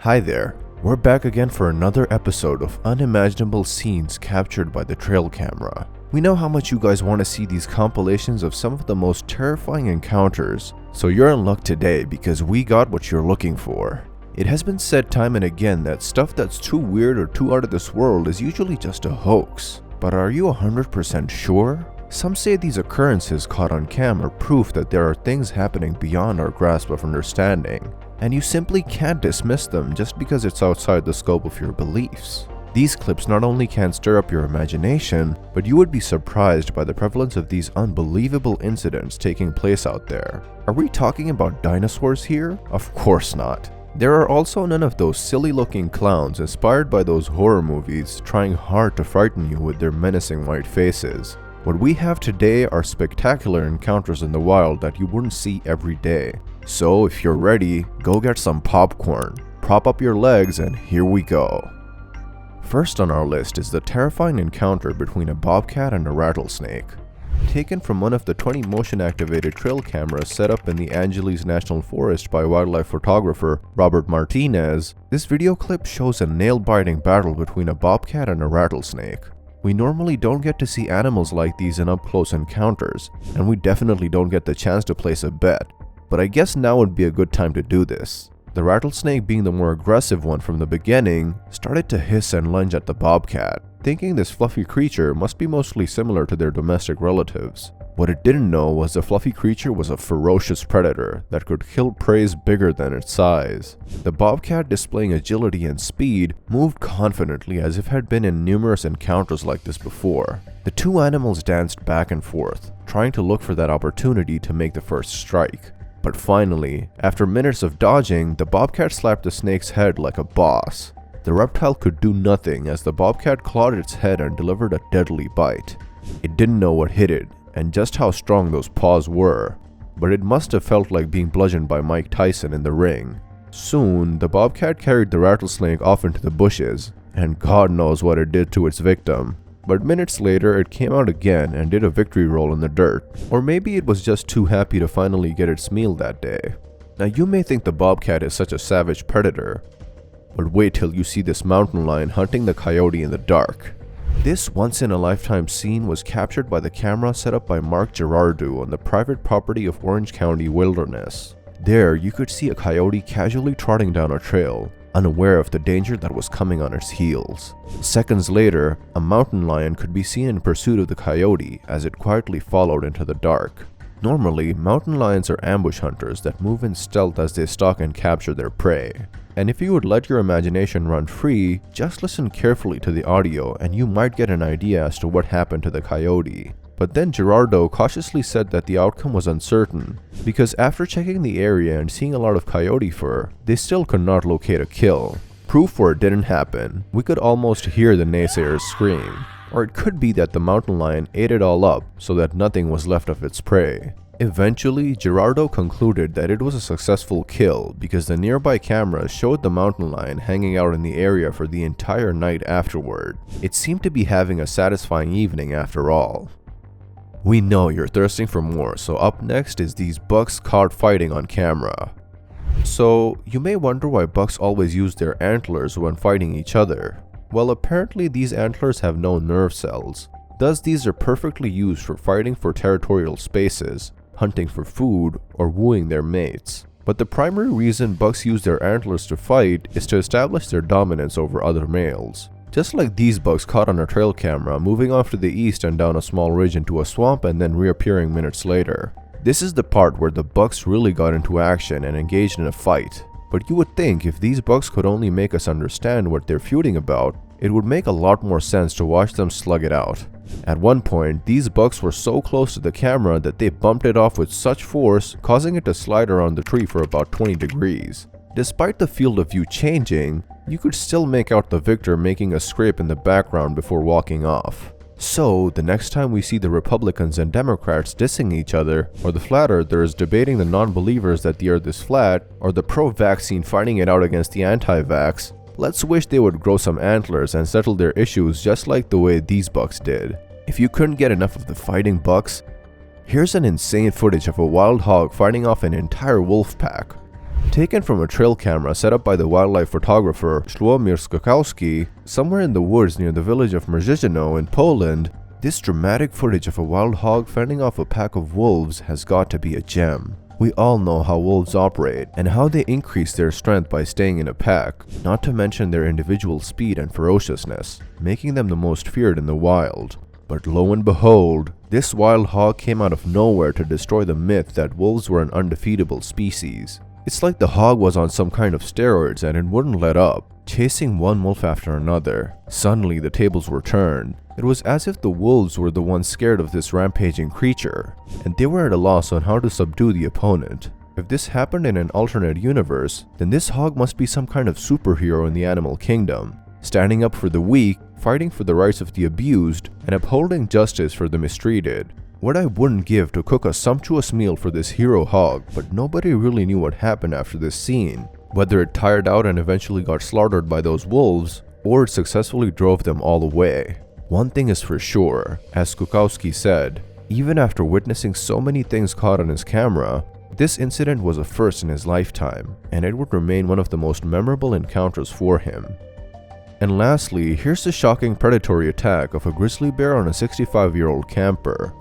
Hi there, we're back again for another episode of unimaginable scenes captured by the trail camera. We know how much you guys want to see these compilations of some of the most terrifying encounters, so you're in luck today because we got what you're looking for. It has been said time and again that stuff that's too weird or too out of this world is usually just a hoax. But are you 100% sure? Some say these occurrences caught on cam are proof that there are things happening beyond our grasp of understanding, and you simply can't dismiss them just because it's outside the scope of your beliefs. These clips not only can stir up your imagination, but you would be surprised by the prevalence of these unbelievable incidents taking place out there. Are we talking about dinosaurs here? Of course not. There are also none of those silly-looking clowns inspired by those horror movies trying hard to frighten you with their menacing white faces. What we have today are spectacular encounters in the wild that you wouldn't see every day. So if you're ready, go get some popcorn, prop up your legs, and here we go. First on our list is the terrifying encounter between a bobcat and a rattlesnake. Taken from one of the 20 motion-activated trail cameras set up in the Angeles National Forest by wildlife photographer Robert Martinez, this video clip shows a nail-biting battle between a bobcat and a rattlesnake. We normally don't get to see animals like these in up-close encounters, and we definitely don't get the chance to place a bet. But I guess now would be a good time to do this. The rattlesnake, being the more aggressive one from the beginning, started to hiss and lunge at the bobcat, thinking this fluffy creature must be mostly similar to their domestic relatives. What it didn't know was the fluffy creature was a ferocious predator that could kill prey bigger than its size. The bobcat, displaying agility and speed, moved confidently as if it had been in numerous encounters like this before. The two animals danced back and forth, trying to look for that opportunity to make the first strike. But finally, after minutes of dodging, the bobcat slapped the snake's head like a boss. The reptile could do nothing as the bobcat clawed its head and delivered a deadly bite. It didn't know what hit it, and just how strong those paws were, but it must have felt like being bludgeoned by Mike Tyson in the ring. Soon, the bobcat carried the rattlesnake off into the bushes, and God knows what it did to its victim. But minutes later, it came out again and did a victory roll in the dirt. Or maybe it was just too happy to finally get its meal that day. Now you may think the bobcat is such a savage predator, but wait till you see this mountain lion hunting the coyote in the dark. This once-in-a-lifetime scene was captured by the camera set up by Mark Girardeau on the private property of Orange County Wilderness. There, you could see a coyote casually trotting down a trail, unaware of the danger that was coming on its heels. Seconds later, a mountain lion could be seen in pursuit of the coyote as it quietly followed into the dark. Normally, mountain lions are ambush hunters that move in stealth as they stalk and capture their prey. And if you would let your imagination run free, just listen carefully to the audio and you might get an idea as to what happened to the coyote. But then Girardeau cautiously said that the outcome was uncertain, because after checking the area and seeing a lot of coyote fur, they still could not locate a kill. Proof for it didn't happen. We could almost hear the naysayers scream. Or it could be that the mountain lion ate it all up so that nothing was left of its prey. Eventually, Girardeau concluded that it was a successful kill because the nearby cameras showed the mountain lion hanging out in the area for the entire night afterward. It seemed to be having a satisfying evening after all. We know you're thirsting for more, so up next is these bucks caught fighting on camera. So, you may wonder why bucks always use their antlers when fighting each other. Well, apparently these antlers have no nerve cells. Thus, these are perfectly used for fighting for territorial spaces, hunting for food, or wooing their mates. But the primary reason bucks use their antlers to fight is to establish their dominance over other males. Just like these bucks caught on a trail camera, moving off to the east and down a small ridge into a swamp and then reappearing minutes later. This is the part where the bucks really got into action and engaged in a fight. But you would think if these bucks could only make us understand what they're feuding about, it would make a lot more sense to watch them slug it out. At one point, these bucks were so close to the camera that they bumped it off with such force, causing it to slide around the tree for about 20 degrees. Despite the field of view changing, you could still make out the victor making a scrape in the background before walking off. So, the next time we see the Republicans and Democrats dissing each other, or the flat earthers debating the non-believers that the earth is flat, or the pro-vaccine fighting it out against the anti-vax, let's wish they would grow some antlers and settle their issues just like the way these bucks did. If you couldn't get enough of the fighting bucks, here's an insane footage of a wild hog fighting off an entire wolf pack. Taken from a trail camera set up by the wildlife photographer Sławomir Skokowski somewhere in the woods near the village of Mrzyżino in Poland, this dramatic footage of a wild hog fending off a pack of wolves has got to be a gem. We all know how wolves operate and how they increase their strength by staying in a pack, not to mention their individual speed and ferociousness, making them the most feared in the wild. But lo and behold, this wild hog came out of nowhere to destroy the myth that wolves were an undefeatable species. It's like the hog was on some kind of steroids and it wouldn't let up, chasing one wolf after another. Suddenly the tables were turned. It was as if the wolves were the ones scared of this rampaging creature, and they were at a loss on how to subdue the opponent. If this happened in an alternate universe, then this hog must be some kind of superhero in the animal kingdom, standing up for the weak, fighting for the rights of the abused, and upholding justice for the mistreated. What I wouldn't give to cook a sumptuous meal for this hero hog, but nobody really knew what happened after this scene. Whether it tired out and eventually got slaughtered by those wolves, or it successfully drove them all away. One thing is for sure, as Skokowski said, even after witnessing so many things caught on his camera, this incident was a first in his lifetime, and it would remain one of the most memorable encounters for him. And lastly, here's the shocking predatory attack of a grizzly bear on a 65-year-old camper.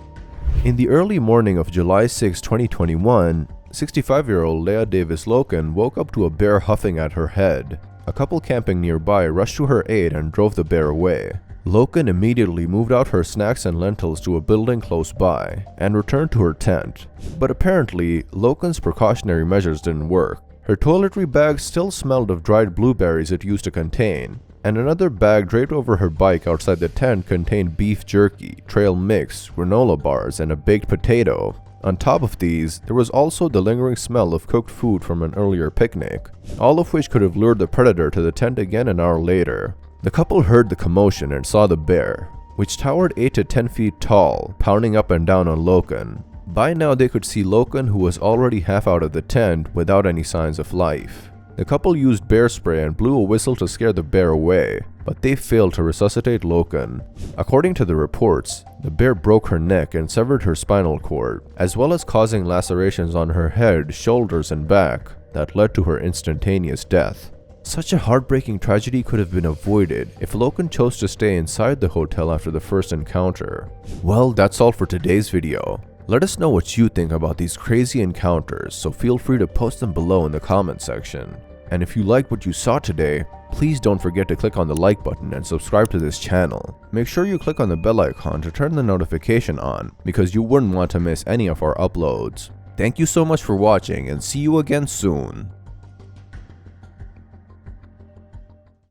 In the early morning of July 6, 2021, 65-year-old Leah Davis Loken woke up to a bear huffing at her head. A couple camping nearby rushed to her aid and drove the bear away. Loken immediately moved out her snacks and lentils to a building close by and returned to her tent. But apparently, Loken's precautionary measures didn't work. Her toiletry bag still smelled of dried blueberries it used to contain, and another bag draped over her bike outside the tent contained beef jerky, trail mix, granola bars, and a baked potato. On top of these, there was also the lingering smell of cooked food from an earlier picnic, all of which could have lured the predator to the tent again an hour later. The couple heard the commotion and saw the bear, which towered 8 to 10 feet tall, pounding up and down on Loken. By now they could see Loken, who was already half out of the tent without any signs of life. The couple used bear spray and blew a whistle to scare the bear away, but they failed to resuscitate Loken. According to the reports, the bear broke her neck and severed her spinal cord, as well as causing lacerations on her head, shoulders, and back that led to her instantaneous death. Such a heartbreaking tragedy could have been avoided if Loken chose to stay inside the hotel after the first encounter. Well, that's all for today's video. Let us know what you think about these crazy encounters, so feel free to post them below in the comment section. And if you liked what you saw today, please don't forget to click on the like button and subscribe to this channel. Make sure you click on the bell icon to turn the notification on, because you wouldn't want to miss any of our uploads. Thank you so much for watching, and see you again soon.